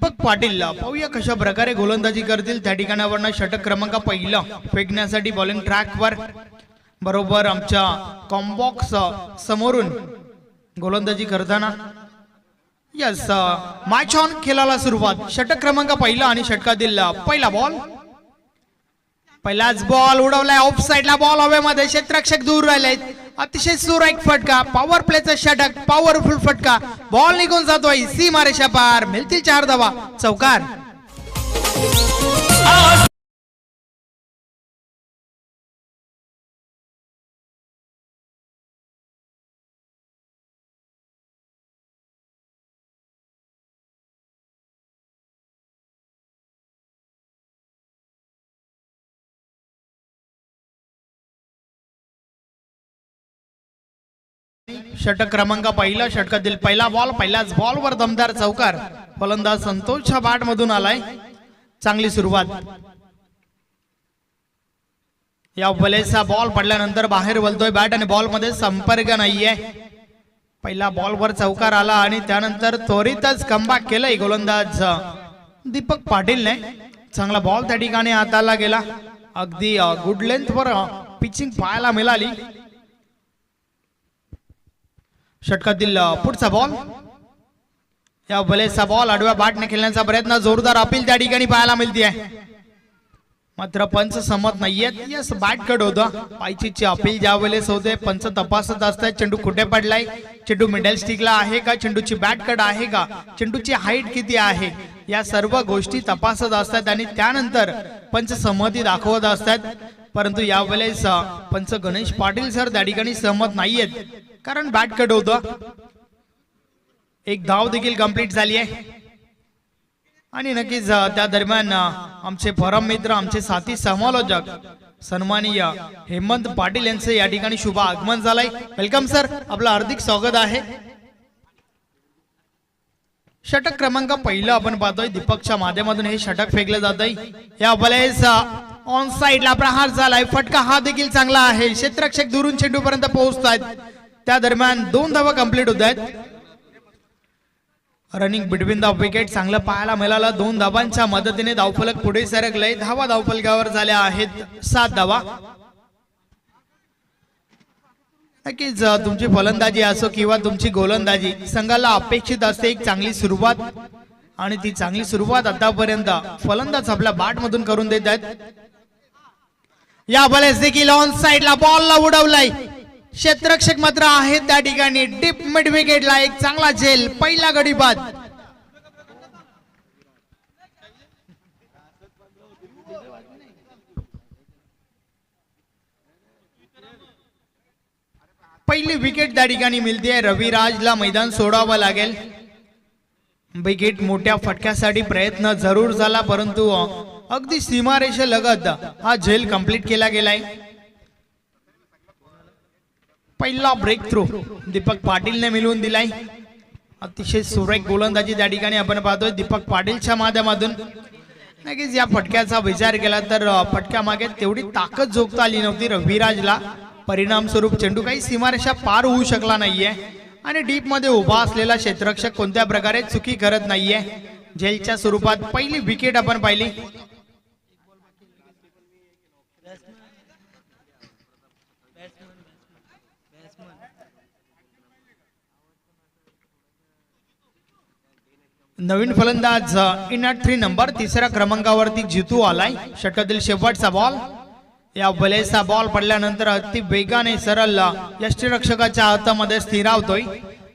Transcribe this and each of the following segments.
दीपक पाटील पाहूया कशा प्रकारे गोलंदाजी करतील। त्या ठिकाणावरनं षटक क्रमांक पहिला फेकण्यासाठी बॉलिंग ट्रॅकवर बरोबर आमच्या कॉम्बॉक्स समोरून गोलंदाजी करताना यस मॅच ऑन खेळाला सुरुवात। षटक क्रमांक पहिला आणि षटकातील पहिला बॉल, पहिलाच बॉल उडवलाय ऑफ साइडला, बॉल हवेमध्ये, क्षेत्ररक्षक दूर राहिले, अतिशय सुरेख फटका, पॉवर प्लेचा षटक, पॉवरफुल फटका, बॉल निघून जातोय सीमारेषा पार, मिळतील 4 धावा, चौकार। षटक क्रमांक पहिला, षटकातील पहिला बॉल, पहिल्याच बॉलवर दमदार चौकार। फलंदाज संतोषच्या बॅट मधून आलाय, चांगली सुरुवात। या बॉलेचा बॉल पडल्यानंतर बाहेर वळतोय बॅट आणि बॉल मध्ये संपर्क नाहीये। पहिला बॉलवर चौकार आला आणि त्यानंतर त्वरितच कमबॅक केलंय गोलंदाज दीपक पाटीलने। चांगला बॉल त्या ठिकाणी हाताला गेला, अगदी गुड लेंथ वर पिचिंग पाहायला मिळाली। षटकातील पुढचा बॉल, या बॉलेचा बॉल आडव्या बॅटने खेळण्याचा प्रयत्न, जोरदार अपील त्या ठिकाणी पाहायला मिळते, मात्र पंच सहमत नाहीयेत। यस बॅट कट होता, पायचीची अपील ज्या वेळेस होते पंच तपासत असतात चेंडू कुठे पडलाय, चेंडू मिडल स्टिकला आहे का, चेंडूची बॅट कट आहे का, चेंडूची हाईट किती आहे, या सर्व गोष्टी तपासत असतात आणि त्यानंतर पंच सहमती दाखवत असतात। परंतु या वेळेस पंच गणेश पाटील सर त्या ठिकाणी सहमत नाहीयेत, कारण बॅट कट होतं। एक धाव देखील कंप्लीट झाली आहे आणि नक्कीच त्या दरम्यान आमचे परम मित्र, आमचे साथी समालोचक सन्माननीय हेमंत पाटील यांचे या ठिकाणी शुभ आगमन झालंय। वेलकम सर, आपलं हार्दिक स्वागत आहे। षटक क्रमांक पहिला आपण पाहतोय, दीपकच्या माध्यमातून हे षटक फेकलं जातंय। या बॉलेस ऑन साइडला प्रहार झालाय, फटका हा देखील चांगला आहे, क्षेत्ररक्षक दुरून चेंडू पर्यंत पोहोचतायत, त्या दरम्यान 2 धावा कंप्लीट होत आहेत। रनिंग बिटवीन द विकेट चांगलं पाहायला मिळालं, 2 धावांच्या मदतीने धावफलक पुढे सरकलंय, धावा धावफलकावर झाल्या आहेत 7 धावा। नक्कीच तुमची फलंदाजी असो किंवा तुमची गोलंदाजी, संघाला अपेक्षित असते एक चांगली सुरुवात, आणि ती चांगली सुरुवात आतापर्यंत फलंदाज आपल्या बॅट मधून करून देत आहेत। या बॉलेस देखील ऑन साइडला बॉलला उडवलाय, क्षेत्ररक्षक मात्र आहेत त्या ठिकाणी, डीप मिड विकेटला एक चांगला झेल, पहिला गडी बाद। पहिली विकेट त्या ठिकाणी मिळते, रविराजला मैदान सोडावं लागेल। विकेट मोठ्या फटक्यासाठी प्रयत्न जरूर झाला, परंतु अगदी सीमारेषे लगत हा झेल कंप्लीट केला गेलाय। पहिला ब्रेक थ्रू दीपक पाटीलने मिळवून दिलाय, अतिशय सुरेख गोलंदाजी त्या ठिकाणी आपण पाहतोय दीपक पाटीलच्या माध्यमातून। नक्कीच या फटक्याचा विचार केला तर फटक्यामागे तेवढी ताकद जोखता आली नव्हती रविराजला, परिणाम स्वरूप चेंडू काही सीमारेषा पार होऊ शकला नाहीये आणि डीप मध्ये उभा असलेला क्षेत्ररक्षक कोणत्या प्रकारे चुकी करत नाहीये। झेलच्या स्वरूपात पहिली विकेट आपण पाहिली। नवीन फलंदाज इन ॲट 3 नंबर, 3ऱ्या क्रमांकावरती जितू आलाय। षटकातील शेवटचा बॉल, या बॉलेचा बॉल पडल्यानंतर अति वेगाने सरळ यष्टीरक्षकाच्या हातामध्ये स्थिरावतोय,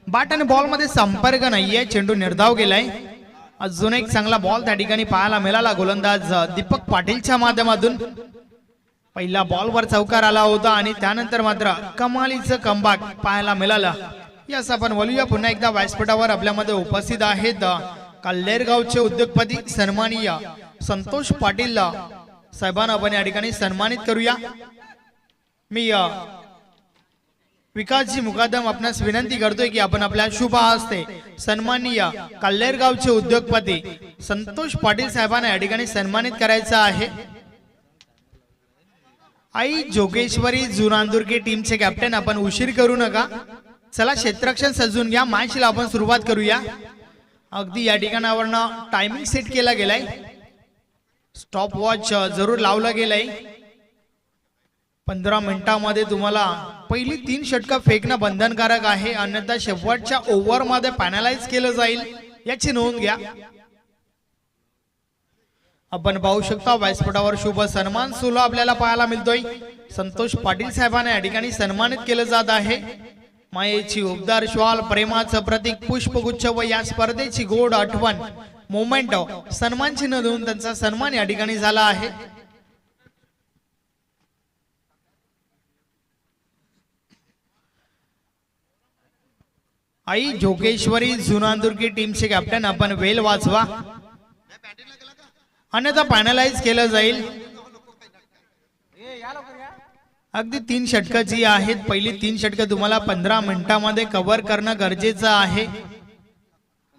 बॅट आणि बॉल मध्ये संपर्क नाहीये, चेंडू निर्धाव गेलाय। अजून एक चांगला बॉल त्या ठिकाणी पाहायला मिळाला गोलंदाज दीपक पाटीलच्या माध्यमातून। पहिला बॉलवर चौकार आला होता आणि त्यानंतर मात्र कमालीचं कमबॅक पाहायला मिळालं। यास आपण बोलूया पुन्हा एकदा व्यासपीठावर आपल्यामध्ये उपस्थित आहेत कल्लेरगावचे उद्योगपती सन्माननीय संतोष पाटील साहेबांना आपण या ठिकाणी सन्मानित करूया। मी विकासजी मुकादम आपणास विनंती करतोय की आपण आपल्या शुभ हस्ते सन्माननीय कल्लेरगावचे उद्योगपती संतोष पाटील साहेबांना या ठिकाणी सन्मानित करायचं आहे। आई जोगेश्वरी जुनांदुर्गे टीमचे कॅप्टन, आपण उशीर करू नका, चला क्षेत्ररक्षण सजून घ्या, मॅचला आपण सुरुवात करूया। अगदी या ठिकाणावरनं टायमिंग सेट केला गेलाय, स्टॉप वॉच जरूर लावला गेलाय. 15 मिनिटांमध्ये तुम्हाला पहिली 3 षटकं फेकणं बंधनकारक आहे, अन्यथा शेवटच्या ओव्हर मध्ये पॅनलाइज केलं जाईल, याची नोंद घ्या. आपण पाहू शकता व्यासपीठावर शुभ सन्मान सुरू आपल्याला पाहायला मिळतोय. संतोष पाटील साहेबांना या ठिकाणी सन्मानित केलं जात आहे. मायेची उबदार श्वाल, प्रेमाचं प्रतीक पुष्पगुच्छ व या स्पर्धेची गोड आठवण मोमेंट सन्मान चिन्ह देऊन त्यांचा सन्मान या ठिकाणी झाला आहे. आई जोगेश्वरी जुनांदुर्गी टीमचे कॅप्टन आपण वेल वाचवा, अन्यथा पॅनलाइज केलं जाईल. अगदी 3 षटकं जी आहेत, पहिली 3 षटकं तुम्हाला 15 मिनिटांमध्ये कव्हर करणं गरजेचं आहे.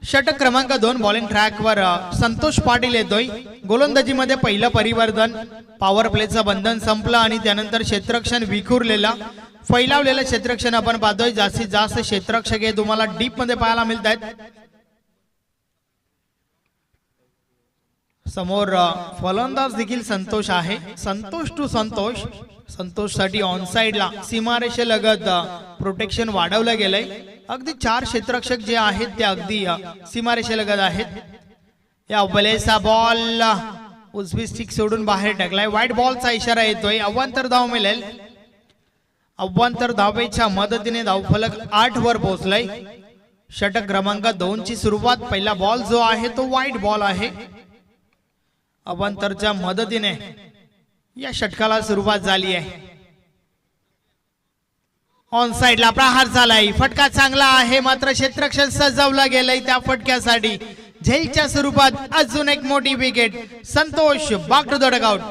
षटक क्रमांक 2 बॉलिंग ट्रॅकवर संतोष पाटील येतोय. गोलंदाजीमध्ये पहिलं परिवर्तन, पॉवर प्लेचं बंधन संपलं आणि त्यानंतर क्षेत्ररक्षण विखुरलेला फैलावलेलं क्षेत्ररक्षण आपण पाहतोय. जास्तीत जास्त क्षेत्ररक्षक हे तुम्हाला डीप मध्ये पाहायला मिळत आहेत. समोर फलंदाज देखील संतोष आहे. संतोष टू संतोष, संतोष साठी ऑन साइडला सीमारेषेलगत प्रोटेक्शन वाढवलं गेलंय. अगदी 4 क्षेत्ररक्षक जे आहेत ते अगदी सीमारेषेलगत आहेत. या बलेचा बॉल उजवी स्टिक सोडून बाहेर टाकलाय. व्हाईट बॉलचा इशारा येतोय. अवांतर धाव मिळेल. अवांतर धावेच्या मदतीने धावफलक 8 वर पोहोचलाय. षटक क्रमांक 2 ची सुरुवात. पहिला बॉल जो आहे तो व्हाईट बॉल आहे. अवांतरच्या मदतीने या षटकाला सुरुवात झाली आहे. ऑन साइडला प्रहार झालाय. फटका चांगला आहे, मात्र क्षेत्ररक्षण सजवलं गेलंय त्या फटक्यासाठी. झेलच्या स्वरूपात अजून एक मोठी wicket. Santosh back to the dugout.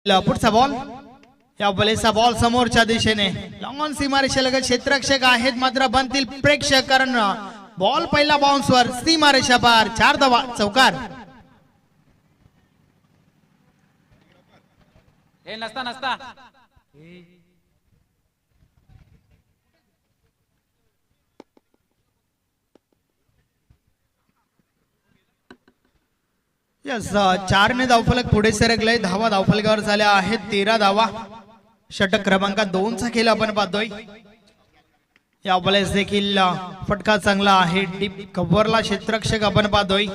पुढचा बॉल. या बलेचा बॉल समोरच्या दिशेने लॉंग ऑन सीमारेषेलगत क्षेत्ररक्षक आहेत, मात्र बनतील प्रेक्षक, कारण बॉल पहिला बाउन्सवर सीमारेषा पार. 4 धावा चौकार. हे नसता नसता यस 4 ने धावफलक पुढे सरकलंय. धावा धावफलकावर झाल्या आहेत 13 धावा. षटक क्रमांक 2 चा खेळ आपण पाहतोय. या बॉलेस देखील फटका चांगला आहे. डीप कव्हरला क्षेत्ररक्षक आपण पाहतोय.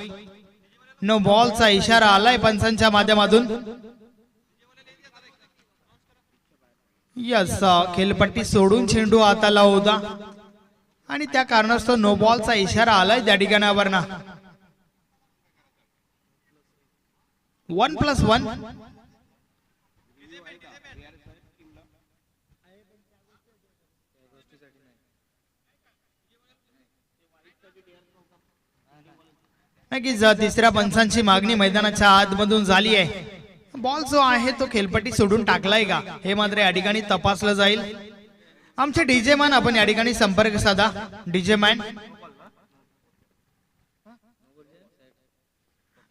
नो बॉलचा इशारा आलाय पंचांच्या माध्यमातून. यस खेळपट्टी सोडून चेंडू हाताला होता आणि त्या कारणास्तव नो बॉलचा इशारा आलाय त्या ठिकाणावरना. 1+1. नक्कीच तिसऱ्या पंचांची मागणी मैदानाच्या आतमधून झाली आहे. बॉल जो आहे तो खेळपट्टी सोडून टाकलाय का हे मात्र या ठिकाणी तपासलं जाईल. आमचे डीजे मॅन आपण या ठिकाणी संपर्क साधा. DJ man.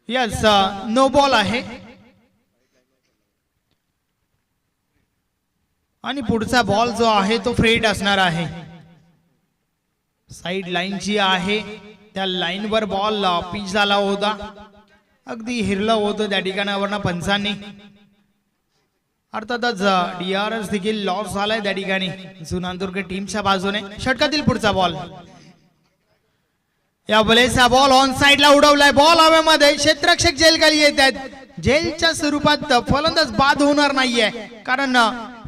Yes no ball आहे आणि पुढचा बॉल जो आहे तो फ्रेट असणार आहे. साइड लाईन जी आहे त्या लाईनवर बॉल पिच झाला होता, अगदी हिरलं होतं त्या ठिकाणावरनं पंचांनी. अर्थातच DRS देखील लॉस झालाय त्या ठिकाणी जुनांदुर्ग टीमच्या बाजूने. षटकातील पुढचा बॉल, या बॉलेचा बॉल ऑन साइडला उडवलाय, बॉल हवेमध्ये, क्षेत्ररक्षक जेल खाली येत आहेत. जेलच्या स्वरूपात फलंदाज बाद होणार नाहीये कारण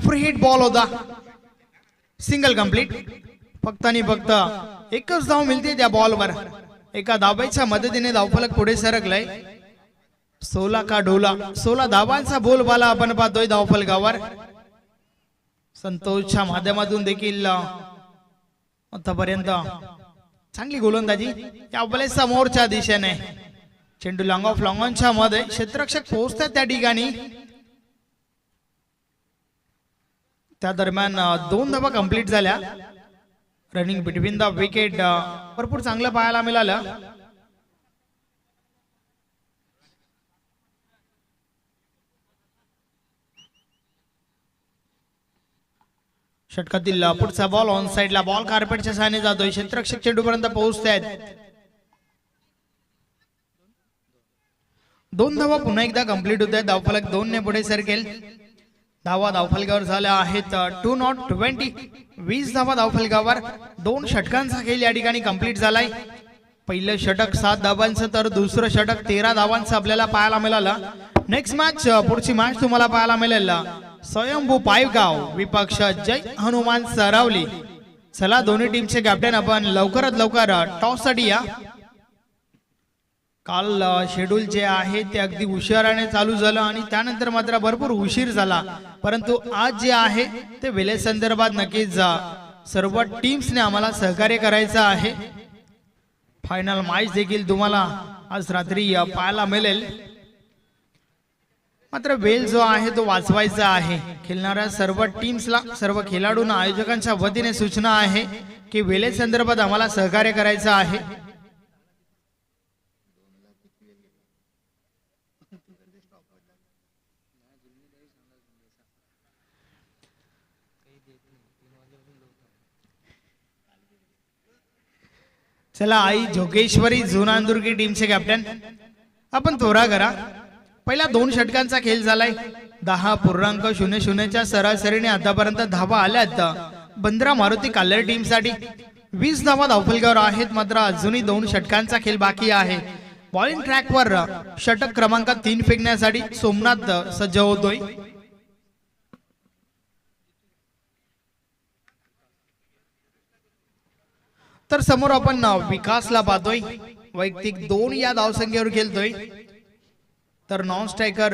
फ्री हिट बॉल होता. सिंगल कंप्लीट, फक्त आणि फक्त एकच धाव मिळते त्या बॉलवर. एका धावेच्या मदतीने धावफलक पुढे सरकलाय. 16 का ढोला, 16 धावांचा बोलबाला आपण पाहतोय धावफलकावर. संतोषच्या माध्यमातून देखील आतापर्यंत चांगली गोलंदाजी या बॉल समोरच्या दिशेने. चेंडू लॉंग ऑफ लॉंगॉनच्या मध्ये, क्षेत्ररक्षक पोहोचतात त्या ठिकाणी. त्या दरम्यान 2 धावा कंप्लीट झाल्या. रनिंग बिटवीन द विकेट भरपूर चांगलं पाहायला मिळालं. षटकातील पुढचा बॉल ऑन साइडला, बॉल कार्पेटच्या सहाय्याने जातोय. क्षेत्ररक्षक चेंडूपर्यंत पोहोचतायत. 2 धावा पुन्हा एकदा कंप्लीट होत आहेत. धावफलक 2 ने पुढे सरकेल. धावा धावफलकावर झाल्या आहेत 2 नॉट 20. 20 धावा धावफलकावर. 2 षटकांचा खेळ या ठिकाणी कंप्लीट झालाय. पहिलं षटक 7 धावांचं तर दुसरं षटक 13 धावांचं आपल्याला पाहायला मिळालं. नेक्स्ट मॅच, पुढची मॅच तुम्हाला पाहायला मिळेल स्वयंभू पायगाव विपक्ष जय हनुमान सरावली. चला दोन्ही टीमचे कॅप्टन आपण लवकरात लवकर टॉस साठी या. काल शेड्यूल जे आहे ते अगदी उशिराने चालू झालं आणि त्यानंतर मात्र भरपूर उशीर झाला, परंतु आज जे आहे ते वेळे संदर्भात नक्कीच सर्व टीम्सने आम्हाला सहकार्य करायचं आहे. फायनल मॅच देखील तुम्हाला आज रात्री पाहायला मिळेल. मात्र वेळ जो आहे तो वाचवायचा आहे. खेळणाऱ्या सर्व टीम्सला, सर्व खेळाडूंना आयोजकांच्या वतीने सूचना आहे की वेळे संदर्भात आम्हाला सहकार्य करायचं आहे. चला आई जोगेश्वरी जुनांदुर्गी टीमचे कॅप्टन आपण थोडा करा. पहिला 2 षटकांचा खेळ झालाय. 10.00 च्या सरासरीने आतापर्यंत धावा आल्यात बंद्रा मारुती काल्लर टीम साठी. 20 धावा धावफलकावर आहेत. मात्र अजूनही 2 षटकांचा खेळ बाकी आहे. बॉलिंग ट्रॅकवर षटक क्रमांक 3 फेकण्यासाठी सोमनाथ सज्ज होतोय. तर समोर आपण विकासला पाहतोय, वैयक्तिक 2 या धावसंख्येवर खेळतोय. तर नॉन स्ट्रायकर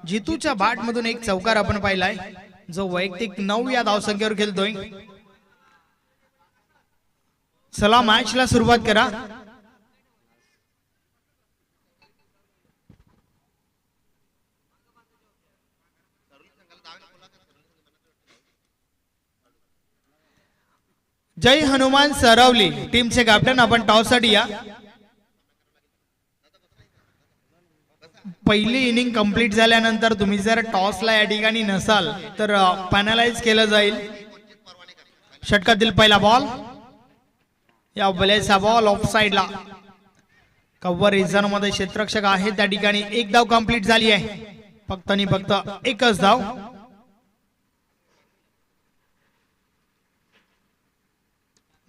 जितूच्या बॅट मधून एक चौकार आपण पाहिलाय, जो वैयक्तिक 9 या धावसंख्येवर खेळतोय. चला मॅचला सुरुवात करा. जय हनुमान सरावली टीमचे कॅप्टन आपण टॉस साठी या. पहिली इनिंग कंप्लीट झाल्यानंतर तुम्ही जर टॉसला या ठिकाणी नसाल तर पॅनलाइज केलं जाईल. षटकातील पहिला बॉल, या बॉलचा बॉल ऑफ साइडला. कव्हर रिझन मध्ये क्षेत्ररक्षक आहे त्या ठिकाणी. 1 धाव कंप्लीट झाली आहे. फक्त आणि फक्त एकच धाव.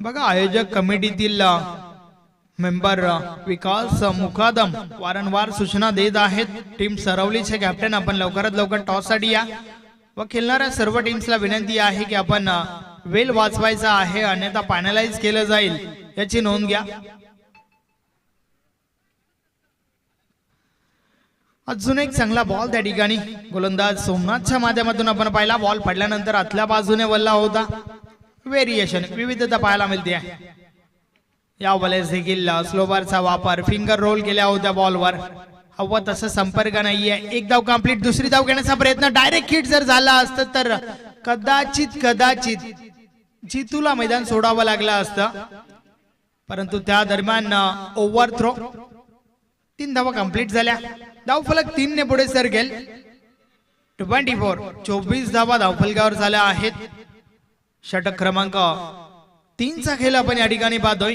बघा आयोजक कमिटीतील मेंबर विकास मुकादम वारंवार सूचना देत आहेत. टीम सरावलीचे कॅप्टन आपण लवकरात लवकर टॉस साठी या. व खेळणाऱ्या सर्व टीम्सला विनंती आहे की आपण वेळ वाचवायचा आहे, अन्यथा फायनलाइज केलं जाईल याची नोंद घ्या. अजून एक चांगला बॉल त्या ठिकाणी गोलंदाज सोमनाथच्या माध्यमातून आपण पाहिला. बॉल पडल्यानंतर आतल्या बाजूने वल्ला होता. व्हेरिएशन, विविधता पाहायला मिळते. या बॉलेस देखील स्लोबारचा वापर, फिंगर रोल केल्या होत्या बॉलवर. हवं तसं संपर्क नाहीये. 1 धाव कंप्लीट. दुसरी धाव घेण्याचा प्रयत्न, डायरेक्ट हिट जर झाला असतं तर कदाचित जितूला मैदान सोडावं लागलं असतं, परंतु त्या दरम्यान ओव्हर थ्रो. 3 धावा कंप्लीट झाल्या. धावफलक 3 ने पुढे सरकेल. 24 धावा धावफलकावर झाल्या आहेत. षटक क्रमांक 3चा खेळ आपण या ठिकाणी पाहतोय।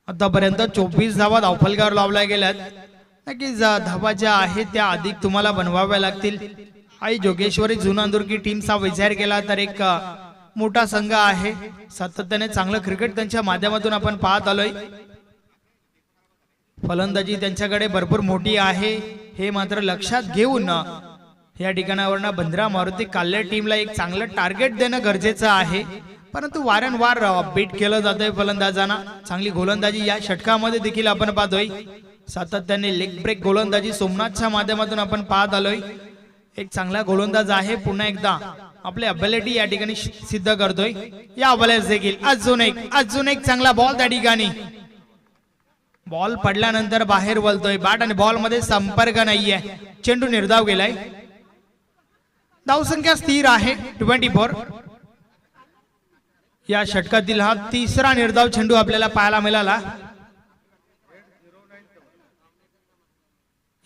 आतापर्यंत 24 धावा धावफलकावर लावल्या गेल्यात। नक्कीच धावा ज्या आहेत त्या अधिक तुम्हाला बनवाव्या लागतील। आई जोगेश्वरी जुनांदुर्गी टीमचा विचार केला तर एक मोठा संघ आहे, सातत्याने चांगलं क्रिकेट त्यांच्या माध्यमातून आपण पाहत आलोय। फलंदाजी त्यांच्याकडे भरपूर मोठी आहे, हे मात्र लक्षात घेऊन या ठिकाणावरनं बंद्रा मारुती काल्ले टीमला एक चांगलं टार्गेट देणं गरजेचं आहे। परंतु वारंवार बीट केलं जातंय फलंदाजांना। चांगली गोलंदाजी या षटकामध्ये देखील आपण पाहतोय। सातत्याने लेग ब्रेक गोलंदाजी सोमनाथच्या माध्यमातून आपण पाहत आलोय। एक चांगला गोलंदाज आहे, पुन्हा एकदा आपली अबिलिटी या ठिकाणी सिद्ध करतोय। या बॉलर्स देखील अजून एक चांगला बॉल त्या ठिकाणी। बॉल पडल्यानंतर बाहेर वळतोय, बॅट आणि बॉल मध्ये संपर्क नाहीये, चेंडू निर्धाव गेलाय। धावसंख्या स्थिर आहे 24। या षटकातील हा 3रा निर्धाव चेंडू आपल्याला पाहायला मिळाला।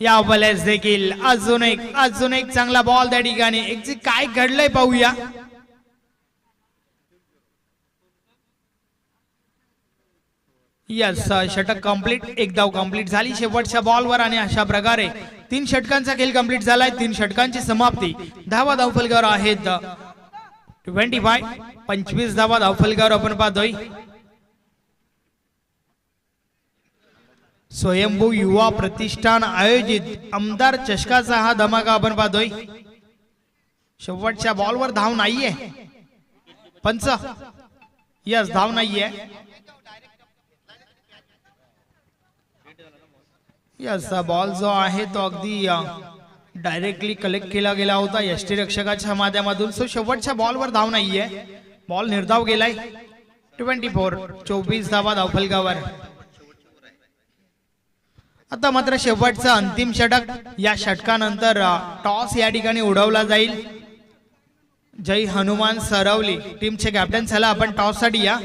या बॉलर्स देखील अजून एक चांगला बॉल त्या ठिकाणी। एक काय घडलंय पाहूया। यस, षटक कंप्लीट, एक धाव कंप्लीट झाली शेवटच्या बॉलवर आणि अशा प्रकारे 3 षटकांचा खेळ कंप्लीट झालाय। 3 षटकांची समाप्ती। धावा धावफलकावर आहेत 25 धावा धावफलकावर आपण पाहतोय। स्वयंभू युवा प्रतिष्ठान आयोजित आमदार चषकाचा हा धमाका आपण पाहतोय। शेवटच्या बॉलवर धाव नाहीये, पंच यस धाव नाहीये। यस, बॉल जो आहे तो अगदी डायरेक्टली कलेक्ट केला गेला होता यष्टीरक्षकाच्या माध्यमातून। सो शेवटच्या बॉलवर धाव नाहीये, बॉल निर्धाव गेलाय। 24 धावा धावफलकावर। आता मात्र शेवटचं अंतिम षटक। या षटकानंतर टॉस या ठिकाणी उडवला जाईल। जय हनुमान सरवली टीमचे कॅप्टन, चला आपण टॉस साठी या,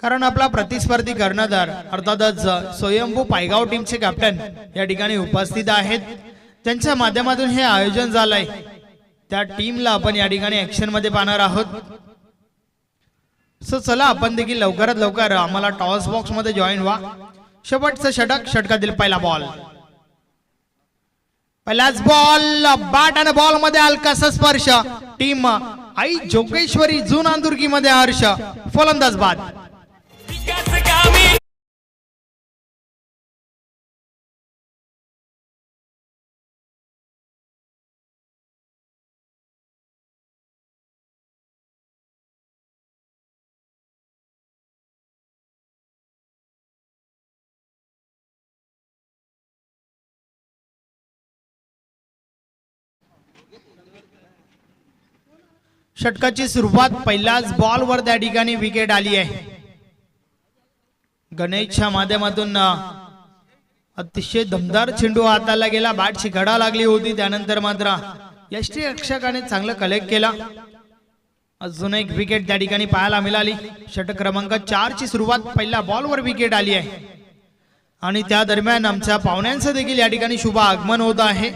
कारण आपला प्रतिस्पर्धी कर्णधार अर्थातच स्वयंभू पायगाव टीमचे कॅप्टन या ठिकाणी उपस्थित आहेत। त्यांच्या माध्यमातून हे आयोजन झालंय, त्या टीमला आपण या ठिकाणी ऍक्शन मध्ये पाहणार आहोत। सो चला आपण देखील लवकरात लवकर आम्हाला टॉस बॉक्स मध्ये जॉईन व्हा। शेवटचं षटक, षटकातील पहिला बॉल। पहिलाच बॉल, बॅट आणि बॉल मध्ये हलकासा स्पर्श। टीम आई जोगेश्वरी जुनांदुर्गी मध्ये हर्ष, फलंदाज बाद। षटकाची सुरुवात पहिल्याच बॉलवर त्या ठिकाणी विकेट आली आहे। गणेशच्या माध्यमातून अतिशय दमदार चेंडू हाताला गेला, बॅटची घडा लागली होती, त्यानंतर मात्र यष्टीरक्षकाने चांगलं कलेक्ट केला। अजून एक विकेट त्या ठिकाणी पाहायला मिळाली। षटक क्रमांक 4 ची सुरुवात पहिल्या बॉलवर विकेट आली आहे आणि त्या दरम्यान आमच्या पाहुण्यांचं देखील या ठिकाणी शुभ आगमन होत आहे।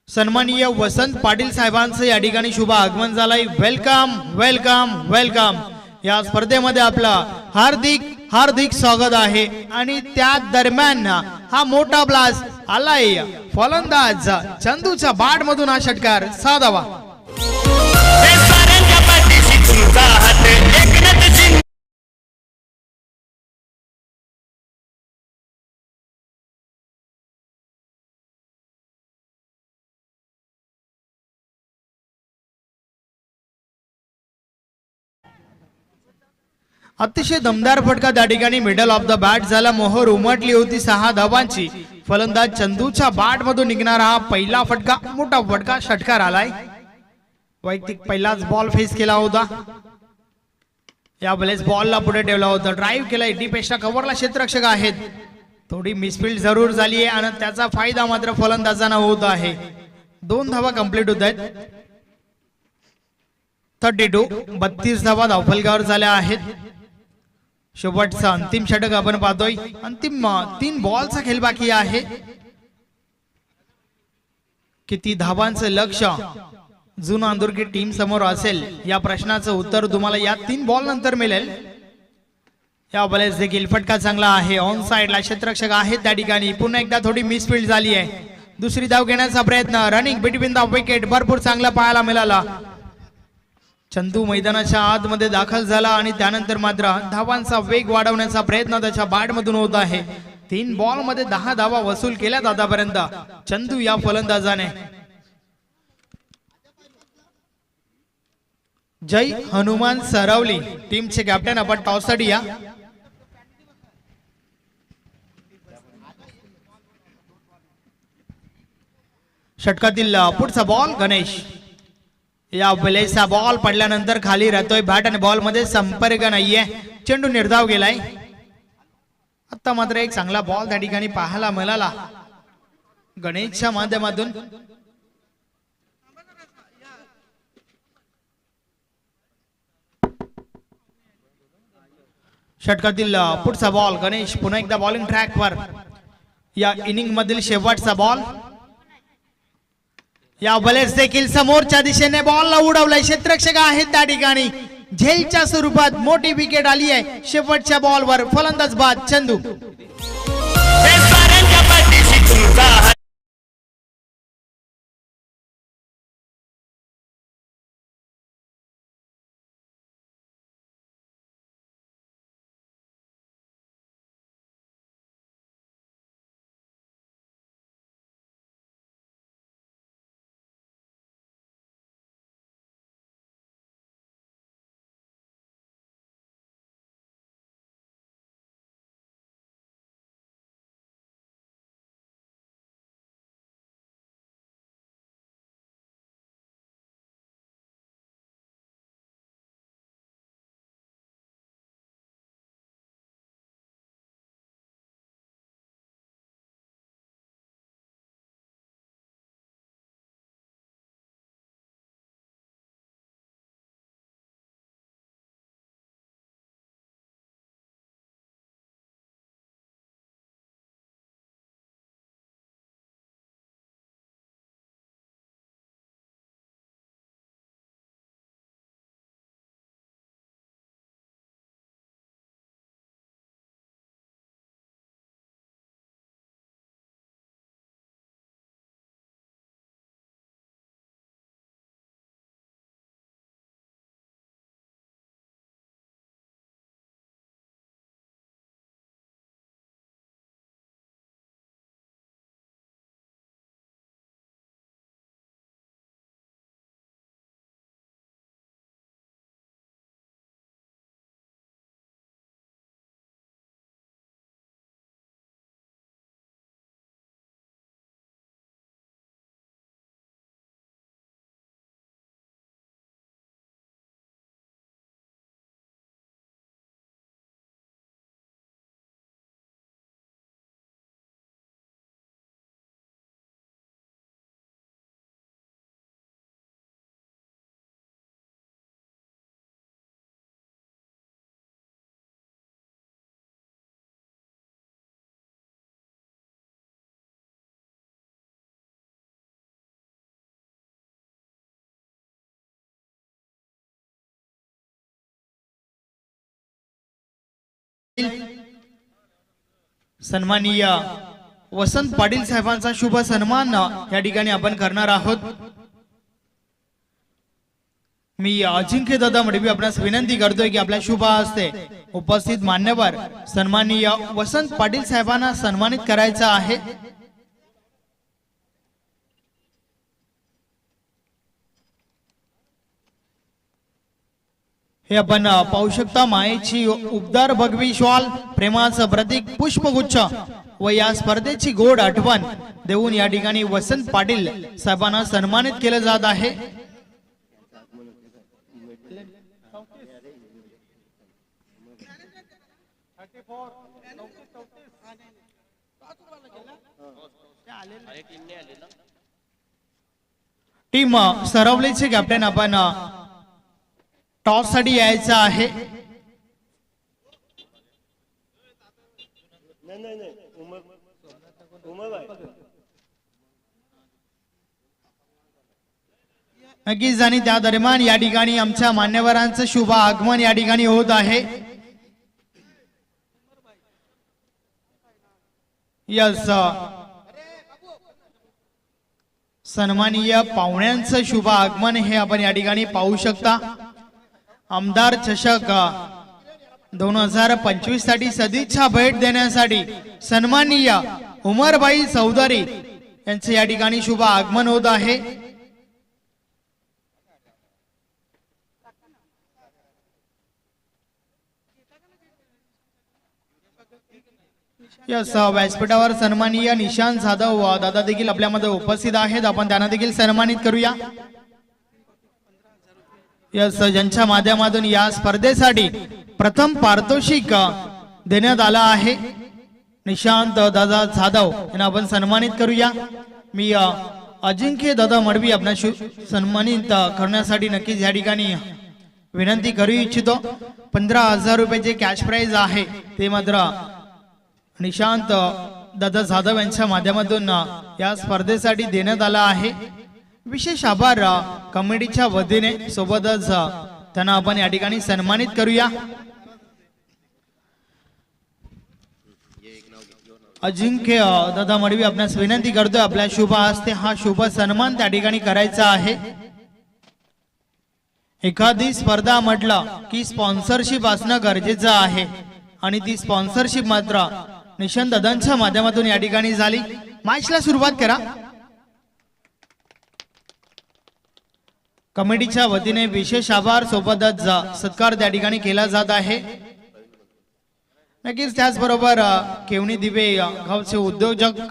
सन्माननीय वसंत पाटील साहेबांचं या ठिकाणी शुभ आगमन झालंय। Welcome welcome welcome. या स्पर्धेमध्ये आपलं हार्दिक स्वागत आहे। आणि त्या दरम्यान हा मोठा ब्लास्ट आलाय फलंदाज चंदूच्या बॅट मधून, हा षटकार 6 धावा। अतिशय दमदार फटका त्या ठिकाणी मिडल ऑफ द बॅट झाला। मोहर उमटली होती 6 धावांची। फलंदाज चंदूच्या बॅट मधून निघणारा हा पहिला फटका, मोठा फटका, षटकार आलाय। वैयक्तिक पहिलाच बॉल फेस केला होता। या वेळेस बॉलला पुढे ठेवला होता, ड्राईव्ह केला, डीपेक्षा कव्हरला क्षेत्ररक्षक आहेत। थोडी मिसफील्ड जरूर झाली आहे आणि त्याचा फायदा मात्र फलंदाजांना होत आहे। 2 धावा कंप्लीट होत आहेत। 32 धावा धावफलकावर झाल्या आहेत। शेवटचा अंतिम षटक आपण पाहतोय। अंतिम 3 बॉलचा खेळ बाकी आहे। किती धावांचं लक्ष जुन आंदुर्गी टीम समोर असेल या प्रश्नाचं उत्तर तुम्हाला या 3 बॉल नंतर मिळेल। या बॉलेस देखील फटका चांगला आहे, ऑन साइडला क्षेत्ररक्षक आहेत त्या ठिकाणी, पुन्हा एकदा थोडी मिसफील्ड झाली आहे। दुसरी धाव घेण्याचा प्रयत्न, रनिंग बिटवीन द विकेट भरपूर चांगला पाहायला मिळाला। चंदू मैदानाच्या आतमध्ये दाखल झाला आणि त्यानंतर मात्र धावांचा वेग वाढवण्याचा प्रयत्न त्याच्या बॅट मधून होत आहे। 3 बॉल मध्ये 10 धावा वसूल केल्यात आतापर्यंत चंदू या फलंदाजाने। जय हनुमान सरवली टीमचे कॅप्टन आपण टॉससाठी या। षटकातील पुढचा बॉल गणेश, या बॉलेचा बॉल पडल्यानंतर खाली राहतोय, बॅट आणि बॉल मध्ये संपर्क नाहीये, चेंडू निर्धाव गेलाय। आता मात्र एक चांगला बॉल त्या ठिकाणी पाहायला मिळाला गणेशच्या माध्यमातून। षटकातील पुढचा बॉल गणेश पुन्हा एकदा बॉलिंग ट्रॅकवर, या इनिंग मधील शेवटचा बॉल। या बॉलेस देखील समोरच्या दिशेने बॉलला उडवलाय, क्षेत्ररक्षक आहेत त्या ठिकाणी, झेलच्या स्वरूपात मोठी विकेट आली आहे शेवटच्या बॉलवर। फलंदाज बाद चंदू। सन्माननीय वसंत पाटील साहेबांचा शुभ सन्मान या ठिकाणी आपण करणार आहोत। मी अजिंक्य दादा मडवी आपणास विनंती करतोय की आपल्या शुभ हस्ते उपस्थित मान्यवर सन्माननीय वसंत पाटील साहेबांना सन्मानित करायचं आहे। हे आपण पाहू शकता, मायेची उबदार भगवी श्वाल, प्रेमाचं प्रतीक पुष्पगुच्छ व या स्पर्धेची गोड आठवण देऊन या ठिकाणी वसंत पाटील साहेबांना सन्मानित केलं जात आहे। टीम सरवलीचे कॅप्टन आपण टॉस साठी यायचं आहे। नक्कीच आणि त्या दरम्यान या ठिकाणी आमच्या मान्यवरांचं शुभ आगमन या ठिकाणी होत आहे. यस सन्माननीय पाहुण्यांचं शुभ आगमन हे आपण या ठिकाणी पाहू शकता. आमदार चषक 2025 साठी सदिच्छा भेट देण्यासाठी सन्माननीय उमरभाई चौधरी यांचे या ठिकाणी शुभ आगमन होत आहे. यस व्यासपीठावर सन्माननीय निशांत जाधव दादा देखील आपल्यामध्ये उपस्थित आहेत. आपण त्यांना देखील सन्मानित करूया. यस ज्यांच्या माध्यमातून या स्पर्धेसाठी प्रथम पारितोषिक देण्यात आला आहे. निशांत दादा जाधव यांना आपण सन्मानित करूया. मी अजिंक्य दादा मडवी आपल्या सन्मानित करण्यासाठी नक्कीच या ठिकाणी विनंती करू इच्छितो. 15,000 रुपयाचे कॅश प्राइज आहे ते मात्र निशांत दादा जाधव यांच्या माध्यमातून या स्पर्धेसाठी देण्यात आला आहे. विशेष आभार कमिटीच्या वतीने. सोबतच त्यांना आपण या ठिकाणी सन्मानित करूया. अजिंक्य दादा मडवी आपणास विनंती करतोय आपल्या शुभ हस्ते हा शुभ सन्मान त्या ठिकाणी करायचा आहे. एखादी स्पर्धा म्हटलं की स्पॉन्सरशिप असणं गरजेचं आहे आणि ती स्पॉन्सरशिप मात्र निशांत दादांच्या माध्यमातून या ठिकाणी झाली. मॅचला सुरुवात करा. कमिटीच्या वतीने विशेष आभार सोबतच सत्कार त्या ठिकाणी केला जात आहे. नक्कीच त्याचबरोबर केवणी दिवे गावचे उद्योजक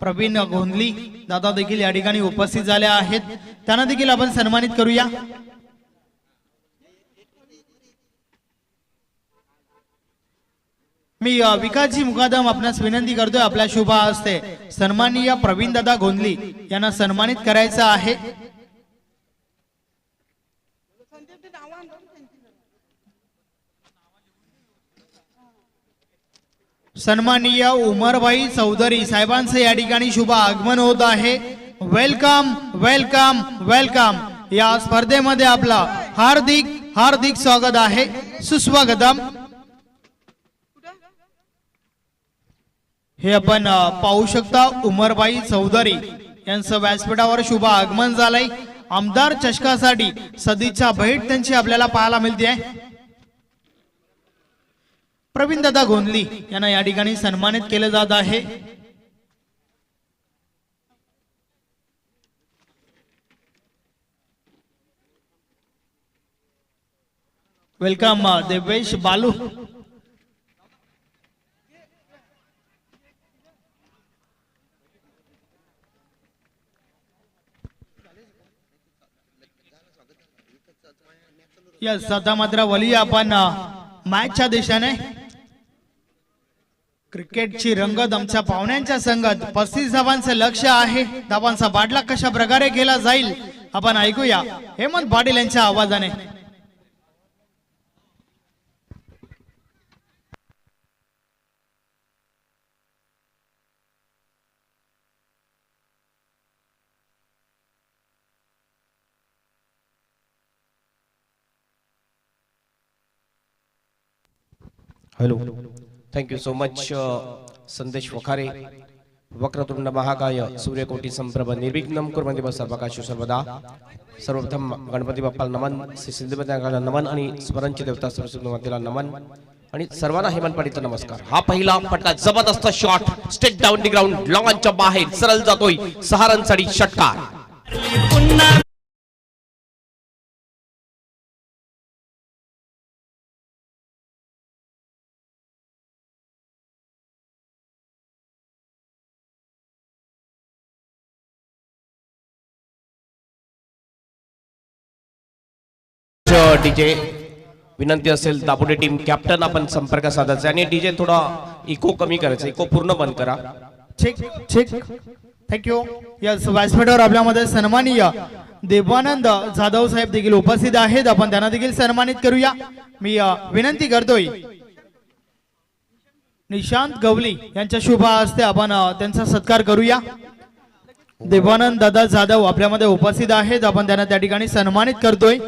प्रवीण गोंधली दादा देखील या ठिकाणी उपस्थित झाले आहेत. त्यांना देखील आपण सन्मानित करूया. मी विकासजी मुकादम आपणास विनंती करतोय आपल्या शुभ हस्ते सन्माननीय प्रवीण दादा गोंधली यांना सन्मानित करायचं आहे. सन्माननीय उमरभाई चौधरी साहेबांचे या ठिकाणी शुभ आगमन होत आहे. Welcome welcome welcome. या स्पर्धेमध्ये आपला हार्दिक हार्दिक स्वागत आहे. सुस्वागतम. हे आपण पाहू शकता उमरभाई चौधरी यांचं व्यासपीठावर शुभ आगमन झालंय. आमदार चषकासाठी सदिच्छा भेट त्यांची आपल्याला पाहायला मिळते. प्रवीण दादा गोंधली यांना या ठिकाणी सन्मानित केले जात आहे. वेलकम देवेश बालू. यस आता मात्र वली आपण मॅचच्या दिशेने क्रिकेटची रंगत आमच्या पाहुण्यांच्या संघात 35 धावांचं लक्ष आहे. धावांचा बाटला कशा प्रकारे केला जाईल आपण ऐकूया हेमंत पाटील यांच्या आवाजाने. हॅलो. थँक्यू सो मच संदेश वखारे. वक्रतुंड महाकाय सूर्यकोटी संप्रभ निर्विघ्नं कुर्वन्ति मम सर्वकार्येषु सर्वदा. सर्वप्रथम गणपती बाप्पाला नमन, श्री सिद्धिविनायकाला नमन आणि स्मरणची देवता सरस्वतीला नमन आणि सर्वांना हेमंत पाटीलचा नमस्कार. हा पहिला फटका जबरदस्त shot straight down the ground लॉंगच्या बाहेर सरळ जातोय 6 रनसाठी षटकार. डीजे विनंती असेल दापोडे टीम कॅप्टन आपण संपर्क साधायचा आणि डीजे थोडा इको कमी करायचा. इको पूर्ण बंद करा. ठीक ठीक. थँक्यू. यस व्यासपीठावर आपल्यामध्ये सन्माननीय देवानंद जाधव साहेब देखील उपस्थित आहेत. आपण त्यांना देखील सन्मानित करूया. मी विनंती करतोय निशांत गवली यांच्या शुभ हस्ते आपण त्यांचा सत्कार करूया. देवानंद दादा जाधव आपल्यामध्ये उपस्थित आहेत, आपण त्यांना त्या ठिकाणी सन्मानित करतोय.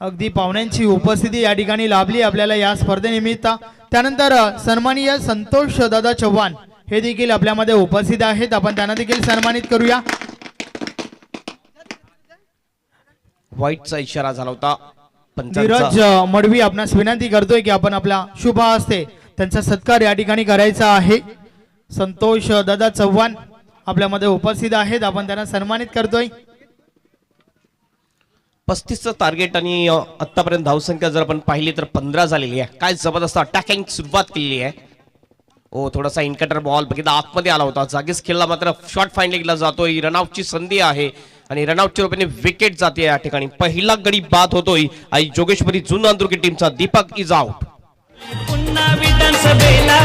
अगदी पाहुण्यांची उपस्थिती या ठिकाणी लाभली आपल्याला या स्पर्धेनिमित्त. त्यानंतर सन्माननीय संतोष दादा चव्हाण हे देखील आपल्यामध्ये उपस्थित आहेत, आपण त्यांना देखील सन्मानित करूया. व्हाईटचा इशारा झाला होता धीरज पंचांचा. मडवी आपणास विनंती करतोय की आपण आपला शुभ हस्ते त्यांचा सत्कार या ठिकाणी करायचा आहे. संतोष दादा चव्हाण आपल्यामध्ये उपस्थित आहेत, आपण त्यांना सन्मानित करतोय. 35चं टार्गेट आणि आतापर्यंत धावसंख्या जर आपण पाहिली तर 15 झालेली आहे. काय जबरदस्त अटॅकिंग सुरुवात केलेली आहे. ओ थोडासा इनकटर बॉल बघितला आतमध्ये आला होता, जागीच खेळला, मात्र शॉर्ट फाइंडिंगला जातोय. रनआउटची संधी आहे आणि रनआउटच्या रूपाने विकेट जाते या ठिकाणी. पहिला गडी बाद होतोय. आई जोगेश्वरी जुना अंदुर्की टीमचा दीपक इज आउट. पुन्हा विधानसभेला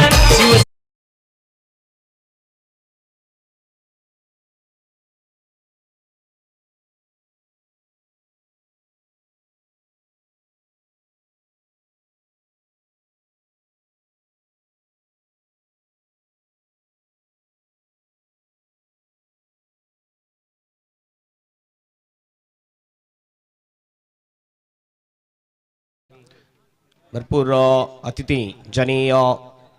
भरपूर अतिथी ज्यांनी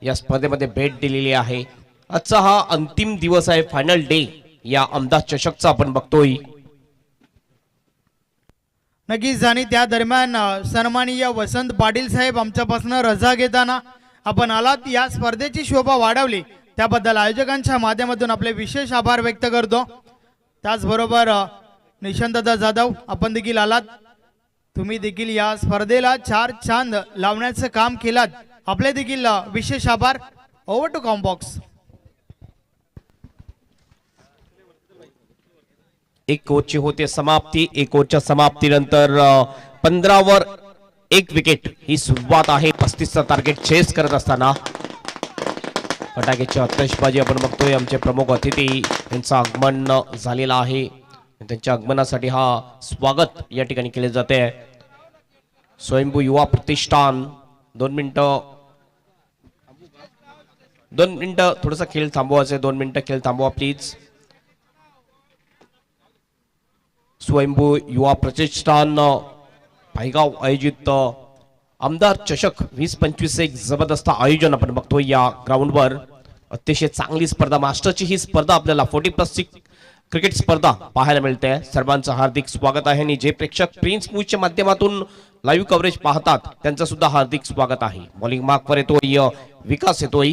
या स्पर्धेमध्ये भेट दिलेली आहे. आजचा हा अंतिम दिवस आहे, फायनल डे या आमदार चषकचा आपण बघतोय. नक्कीच. आणि त्या दरम्यान सन्माननीय वसंत पाटील साहेब आमच्यापासून रजा घेताना आपण आलात, या स्पर्धेची शोभा वाढवली त्याबद्दल आयोजकांच्या माध्यमातून आपले विशेष आभार व्यक्त करतो. त्याचबरोबर निशांतदा जाधव आपण देखील आलात, तुम्ही देखील या स्पर्धेला 4 चांद लावण्याचं काम केलात, आपले देखील विशेष आभार. Over to combox. एक ओव्हरची होते समाप्ती. एक ओव्हरच्या समाप्तीनंतर 15 वर 1 विकेट ही सुरुवात आहे. 35चा टार्गेट चेस करत असताना फटाक्याची आतषबाजी आपण बघतोय. आमचे प्रमुख अतिथी यांचं आगमन झालेलं आहे. त्यांच्या आगमनासाठी हा स्वागत या ठिकाणी केले जाते. स्वयंभू युवा प्रतिष्ठान 2 मिनिटं थोडासा खेळ थांबवायचा. 2 मिनिटं खेळ थांबवा प्लीज. स्वयंभू युवा प्रतिष्ठान पायगाव आयोजित आमदार चषक 2025 एक जबरदस्त आयोजन आपण बघतोय या ग्राउंडवर. अतिशय चांगली स्पर्धा, मास्टरची ही स्पर्धा आपल्याला 40+ क्रिकेट स्पर्धा पाहायला मिळते. सर्वांचं हार्दिक स्वागत आहे. आणि जे प्रेक्षक प्रिन्स न्यूजच्या माध्यमातून लाईव्ह कव्हरेज पाहतात त्यांचं सुद्धा हार्दिक स्वागत आहे. बॉलिंग मार्कवर येतोय विकास, येतोय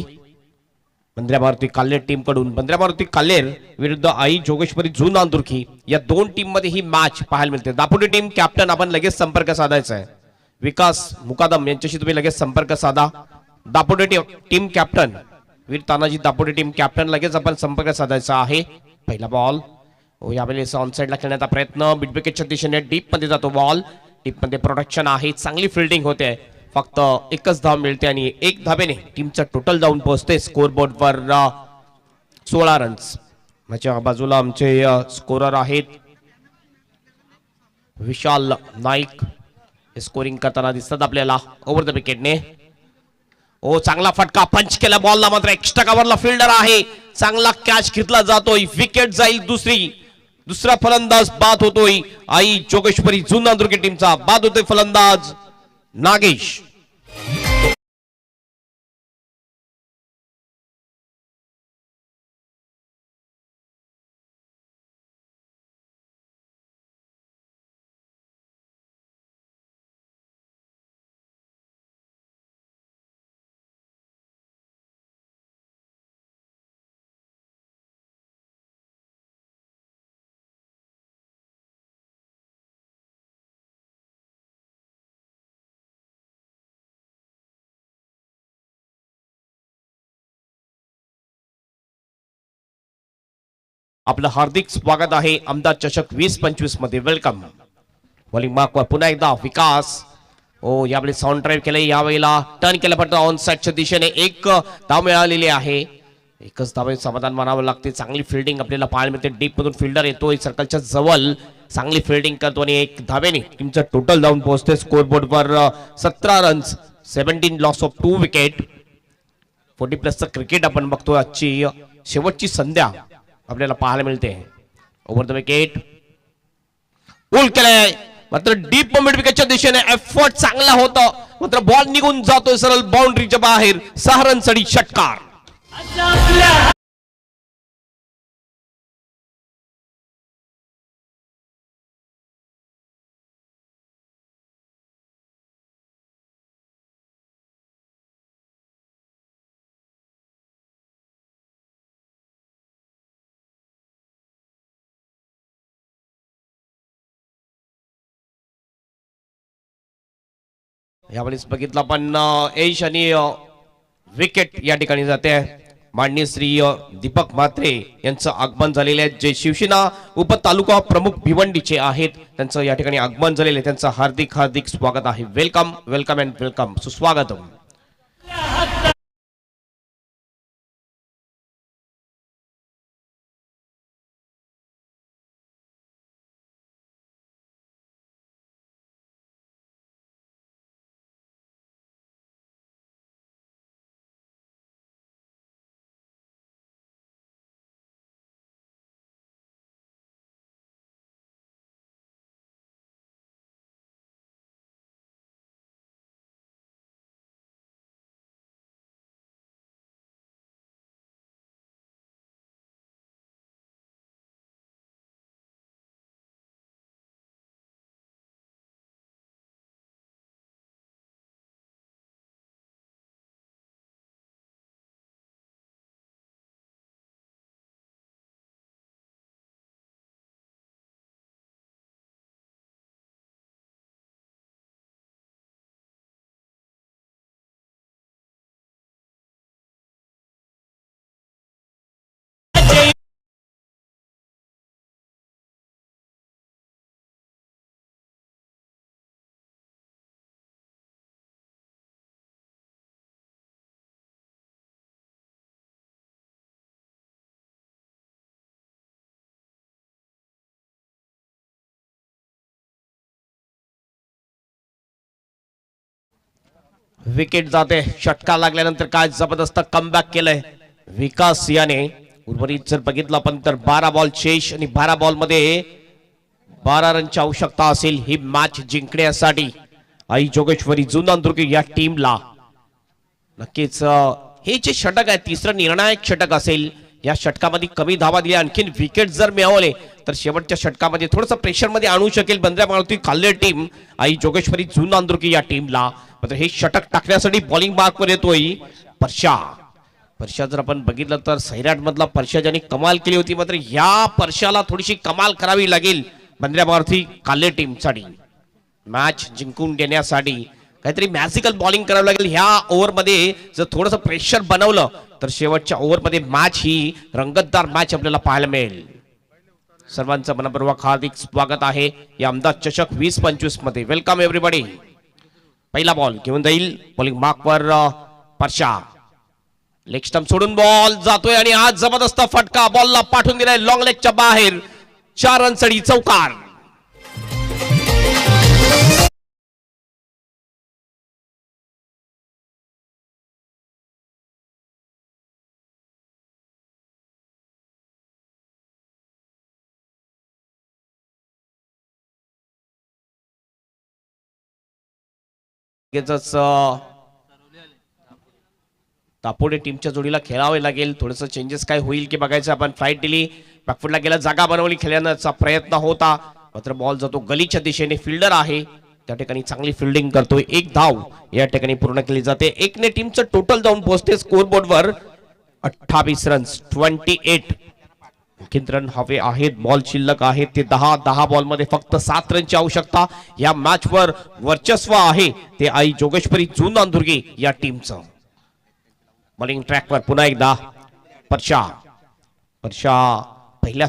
बंद्र्या मारुती काल्हेर टीम कडून. बंद्र्या मारुती काल्हेर विरुद्ध आई जोगेश्वरी जुना अंदुर्की या 2 टीम मध्ये ही मॅच पाहायला मिळते. दापोली टीम कॅप्टन आपण लगेच संपर्क साधायचा आहे. विकास मुकादम यांच्याशी तुम्ही लगेच संपर्क साधा. दापोली टीम कॅप्टन वीर तानाजी दापोली टीम कॅप्टन लगेच आपण संपर्क साधायचा आहे. पहिला बॉल यावेळेस ऑन साइडला खेळण्याचा प्रयत्न, मिड विकेटच्या दिशेने डीप मध्ये जातो बॉल. डीप मध्ये प्रोटेक्शन आहे, चांगली फिल्डिंग होते. फक्त 1च धाव मिळते आणि 1 धावेने टीमचं टोटल जाऊन पोहोचते स्कोर बोर्डवर 16 रन्स. माझ्या बाजूला आमचे स्कोरर आहेत विशाल नाईक, हे स्कोरिंग करताना दिसतात आपल्याला ओव्हर द विकेटने. ओ चांगला फटका पंच केला बॉलला, मात्र एक्स्ट्रा कव्हरला फिल्डर आहे. चांगला कॅच घेतला जातोय, विकेट जाईल दुसरा फलंदाज बाद होतोय. आई जोगेश्वरी जुना अंदुर्की टीमचा बाद होतोय फलंदाज नागेश. आपलं हार्दिक स्वागत आहे आमदार चषक 2025 मध्ये. वेलकम. बॉलिंग मार्कवर पुन्हा एकदा विकास. ओ यावेळी साऊंड ड्राईव्ह केलंय, यावेळेला टर्न केलं पण ऑन साइडच्या दिशेने 1 धाव मिळालेली आहे. 1च धावे समाधान मानावं लागते. चांगली फिल्डिंग आपल्याला पाहायला मिळते. डीप मधून फिल्डर येतोय सर्कलच्या जवळ, चांगली फिल्डिंग करतो आणि 1 धावेने टीमचं टोटल जाऊन पोहोचते स्कोर बोर्डवर 17 runs, 17 loss of 2 wicket. 40+ cricket आपण बघतोय आजची शेवटची संध्या आपल्याला पाहायला मिळते. ओव्हर द विकेट पुल केलाय, मात्र डीप मिड विकेटच्या दिशेने एफर्ट चांगला होता, मात्र बॉल निघून जातोय सरळ बाउंड्रीच्या बाहेर. 6 रनसाठी षटकार. आपल्या यावेळेस बघितलं आपण यश आणि विकेट या ठिकाणी जाते. माननीय श्री दीपक म्हात्रे यांचं आगमन झालेले आहे, जे शिवसेना उपतालुका प्रमुख भिवंडीचे आहेत. त्यांचं या ठिकाणी आगमन झालेले आहे. त्यांचं हार्दिक हार्दिक स्वागत आहे. वेलकम वेलकम अँड वेलकम, सुस्वागतम. विकेट जाते. षटकार लागल्यानंतर काय जबरदस्त कमबॅक केलंय विकास याने. उर्वरित जर बघितलं आपण तर 12 बॉल शेष आणि 12 बॉल मध्ये 12 रनची आवश्यकता असेल ही मॅच जिंकण्यासाठी आई जोगेश्वरी जुनांदुर्ग या टीमला. नक्कीच हे जे षटक आहे तिसरं निर्णायक षटक असेल. या षटकामध्ये कमी धावा दिल्या, आणखीन विकेट जर मिळवले तर शेवटच्या षटकामध्ये थोडंसं प्रेशर मध्ये आणू शकेल बंद्रा मारुती खाल्ले टीम आई जोगेश्वरी जुनांदुर्ग या टीमला. मात्र हे षटक टाकण्यासाठी बॉलिंग मार्कवर येतोय परशा. परशा जर आपण बघितलं तर सैराट मधला परशा ज्याने कमाल केली होती, मात्र या परशाला थोडीशी कमाल करावी लागेल बंद्रा मारुती खाल्ले टीमसाठी. मॅच जिंकून देण्यासाठी काहीतरी मॅजिकल बॉलिंग करावं लागेल. ह्या ओव्हरमध्ये जर थोडंसं प्रेशर बनवलं तर शेवटच्या ओव्हरमध्ये मॅच ही रंगतदार मॅच आपल्याला पाहायला मिळेल. सर्वांचं मनपूर्वक हार्दिक स्वागत आहे या अहमदाबाद चषक 2025 मध्ये. Welcome everybody. पहिला बॉल घेऊन जाईल बॉलिंग मार्कवर परशा. लेग स्टंप सोडून बॉल जातोय आणि आज जबरदस्त फटका बॉलला पाठवून दिलाय लॉंग लेगच्या बाहेर. 4 रनसाठी चौकार. तापोडे टीमच्या जोडीला खेळावे लागेल. थोडंसं चेंजेस काय होईल की बघायचं आपण. फाईट दिली, बॅकफुटला गेला, जागा बनवली, खेळण्याचा प्रयत्न होता, मात्र बॉल जातो गलीच्या दिशेने. फिल्डर आहे त्या ठिकाणी चांगली फिल्डिंग करतोय. 1 धाव या ठिकाणी पूर्ण केली जाते. 1 ने टीमचं टोटल जाऊन पोहोचते स्कोरबोर्डवर 28 रन्स 28. आणखीन रन हवे आहेत, बॉल शिल्लक आहेत ते 10 बॉलमध्ये फक्त 7 रनची आवश्यकता. या मॅचवर वर्चस्व आहे ते आई जोगेश्वरी जुनांदुर्ग या टीमचं. बॉलिंग ट्रॅकवर पुन्हा एकदा परशा. परशा पहिल्या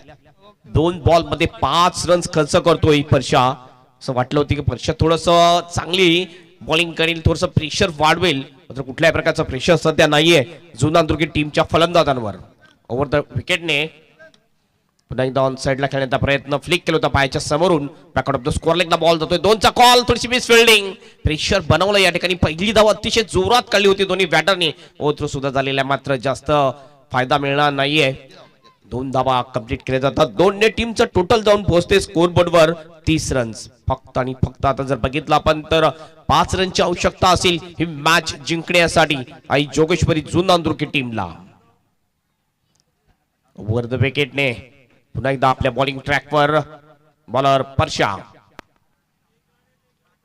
2 बॉल मध्ये 5 रन्स खर्च करतोय परशा. असं वाटलं होतं की परशा थोडंसं चांगली बॉलिंग करेल, थोडंसं प्रेशर वाढवेल, मात्र कुठल्याही प्रकारचं प्रेशर सध्या नाहीये जुनांदुर्ग टीमच्या फलंदाजांवर. ओव्हर द विकेटने पुन्हा एकदा ऑन साइडला खेळण्याचा प्रयत्न, फ्लिक केला होता पायाच्या समोरून. बॅकआउट ऑफ द स्कोअर लेगला बॉल जातोय. 2चा कॉल, थोडीशी मिस फिल्डिंग. प्रेशर बनवलं या ठिकाणी. पहिली धाव अतिशय जोरात काढली होती दोन्ही बॅटरनी. ओव्हर थ्रो सुद्धा झालेला, मात्र जास्त फायदा मिळणार नाहीये. 2 धावा कंप्लीट केल्या जातात. 2 टीमचं टोटल जाऊन पोहोचते स्कोर बोर्डवर 30 रन्स. फक्त आणि फक्त आता जर बघितलं आपण तर 5 रनची आवश्यकता असेल ही मॅच जिंकण्यासाठी आई जोगेश्वरी जुनांदुर्गी टीमला. वर द विकेटने पुन्हा एकदा आपल्या बॉलिंग ट्रॅकवर बॉलर परशा.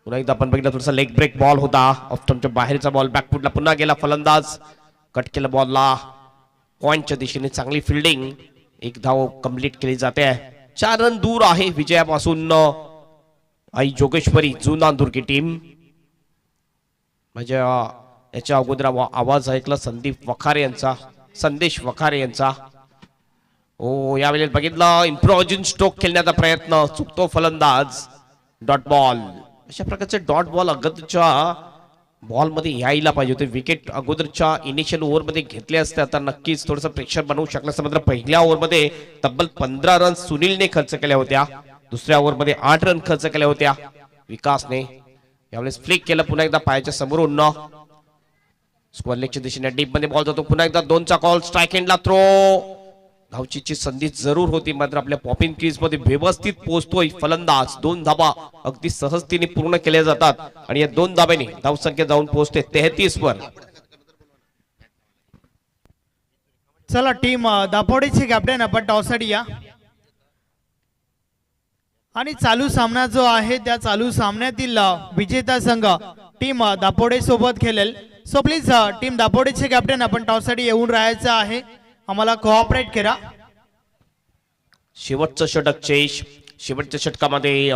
पुन्हा एकदा आपण बघितलं थोडासा लेग ब्रेक बॉल होता. ऑफ स्टंपच्या बाहेरचा बॉल बॅकफुटला पुन्हा गेला. फलंदाज कट केला बॉलला. पॉइंटच्या दिशेने चांगली फिल्डिंग. 1 धाव कंप्लीट केली जाते. 4 रन दूर आहे विजयापासून आई जोगेश्वरी जुनांदुर्गी टीम. म्हणजे याच्या अगोदर आवाज ऐकला संदीप वखारे यांचा, संदेश वखारे यांचा. ओ यावेळेस बघितलं इम्प्रोव्हायझिंग स्ट्रोक खेळण्याचा प्रयत्न, चुकतो फलंदाज. Dot ball. अशा प्रकारचे डॉट बॉल अगोदरच्या बॉल मध्ये यायला पाहिजे होते. विकेट अगोदरच्या इनिशियल ओव्हर मध्ये घेतले असते तर नक्कीच थोडंसं प्रेशर बनवू शकलं असतं. मात्र पहिल्या ओव्हर मध्ये तब्बल 15 रन सुनीलने खर्च केल्या होत्या. दुसऱ्या ओव्हर मध्ये 8 रन खर्च केल्या होत्या विकासने. यावेळेस फ्लिक केलं पुन्हा एकदा पायाच्या समोरून. स्क्वेअर लेगच्या दिशेने डीप मध्ये बॉल जातो. पुन्हा एकदा 2चा कॉल. स्ट्राइक एंडला थ्रो. धावचीची संधी जरूर होती मात्र आपल्या पॉपिंग क्रीज मध्ये व्यवस्थित पोहोचतोय फलंदाज. 2 धाबा अगदी सहजतेने पूर्ण केल्या जातात आणि या 2 धाब्याने धावसंख्या जाऊन पोहोचते 33 वर. चला टीम दापोडेचे कॅप्टन आपण टॉससाठी या आणि चालू सामना जो आहे त्या चालू सामन्यातील विजेता संघ टीम दापोडे सोबत खेळेल. सो प्लीज टीम दापोडेचे कॅप्टन आपण टॉससाठी येऊन राहायचं आहे. आम्हाला कोऑपरेट करा. शेवटचं षटक चेश. शेवटच्या षटकामध्ये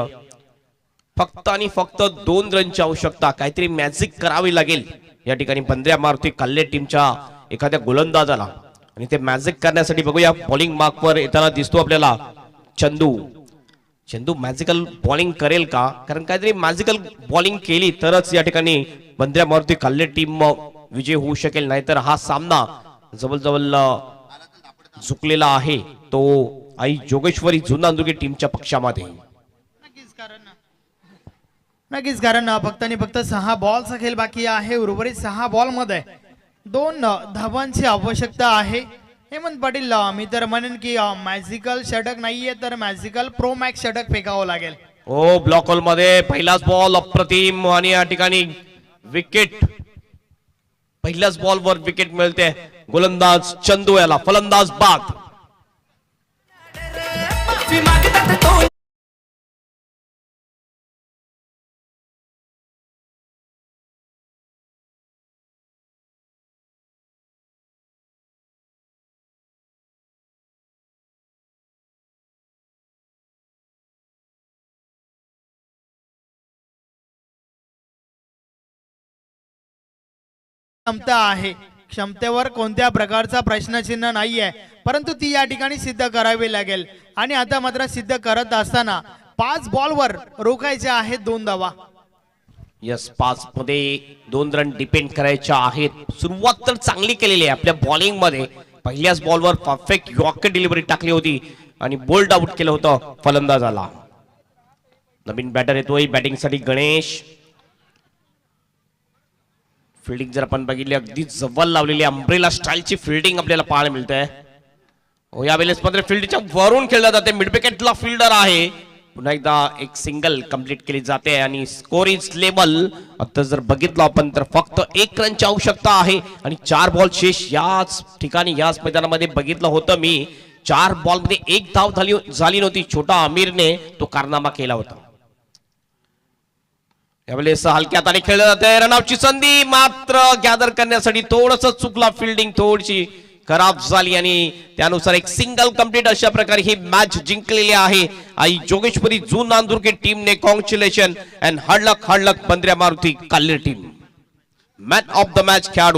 फक्त आणि फक्त 2 रनची आवश्यकता. काहीतरी मॅजिक करावी लागेल या ठिकाणी बंद्र्या मारुती कल्ले टीमच्या एखाद्या गोलंदाजाला आणि ते मॅजिक करण्यासाठी बघूया बॉलिंग मार्कवर येताना दिसतो आपल्याला चंदू. चंदू मॅजिकल बॉलिंग करेल का? कारण काहीतरी मॅजिकल बॉलिंग केली तरच या ठिकाणी बंद्र्या मारुती कल्ले टीम विजय होऊ शकेल. नाहीतर हा सामना जवळजवळ झुकलेला आहे तो आई जोगेश्वरी जुनांदुर्गी टीमच्या पक्षामध्ये. नक्कीच कारण फक्त आणि फक्त 6 बॉलचा खेळ बाकी आहे. उर्वरित 6 बॉल मध्ये 2 धावांची आवश्यकता आहे. हेमंत पाटील मी तर म्हणेन की मॅजिकल षटक नाहीये तर मॅजिकल प्रो मॅक्स षटक फेकावं लागेल. ओ ब्लॉक होल मध्ये पहिलाच बॉल अप्रतिम आणि या ठिकाणी विकेट. पहिल्याच बॉलवर विकेट मिळते. गोलंदाज चंदू याला फलंदाज बाद. क्षमता आहे. क्षमतेवर कोणत्या प्रकारचा प्रश्नचिन्ह नाहीये परंतु ती या ठिकाणी सिद्ध करावी लागेल. आणि आता मात्र सिद्ध करत असताना 5 बॉलवर रोखायचे आहेत 2 धावा. यस 5 मध्ये 2 रन डिपेंड करायच्या आहेत. सुरुवात तर चांगली केलेली आहे आपल्या बॉलिंग मध्ये. पहिल्याच बॉलवर परफेक्ट यॉर्कर डिलिव्हरी टाकली होती आणि बोल्ड आउट केलं होतं फलंदाजाला. नवीन बॅटर येतोय बॅटिंग साठी गणेश. फिल्डिंग जर आपण बघितली अगदी जवळ लावलेली अंब्रेला स्टाईलची फिल्डिंग आपल्याला पाहायला मिळते. हो यावेळेस मात्र फिल्डच्या वरून खेळला जाते. मिड विकेटला फिल्डर आहे. पुन्हा एकदा एक सिंगल कंप्लीट केली जाते आणि स्कोर इज लेवल. आता जर बघितलं आपण तर फक्त 1 रनची आवश्यकता आहे आणि 4 बॉल शेष. याच ठिकाणी याच मैदानामध्ये बघितलं होतं मी 4 बॉल मध्ये 1 धाव झाली नव्हती. छोटा आमिरने तो कारनामा केला होता. यावेळेस हलक्या हाताने खेळलं जाते. रनआउटची संधी मात्र गॅदर करण्यासाठी थोडस चुकला. फिल्डिंग थोडीशी खराब झाली आणि त्यानुसार एक सिंगल कंप्लीट. अशा प्रकारे ही मॅच जिंकलेली आहे आई जोगेश्वरी जुनांदुर्गी टीमने. कॉंग्रॅच्युलेशन अँड हार्ड लक बंद्र्या मारुती कल्ले team. Man of the match खेळाडू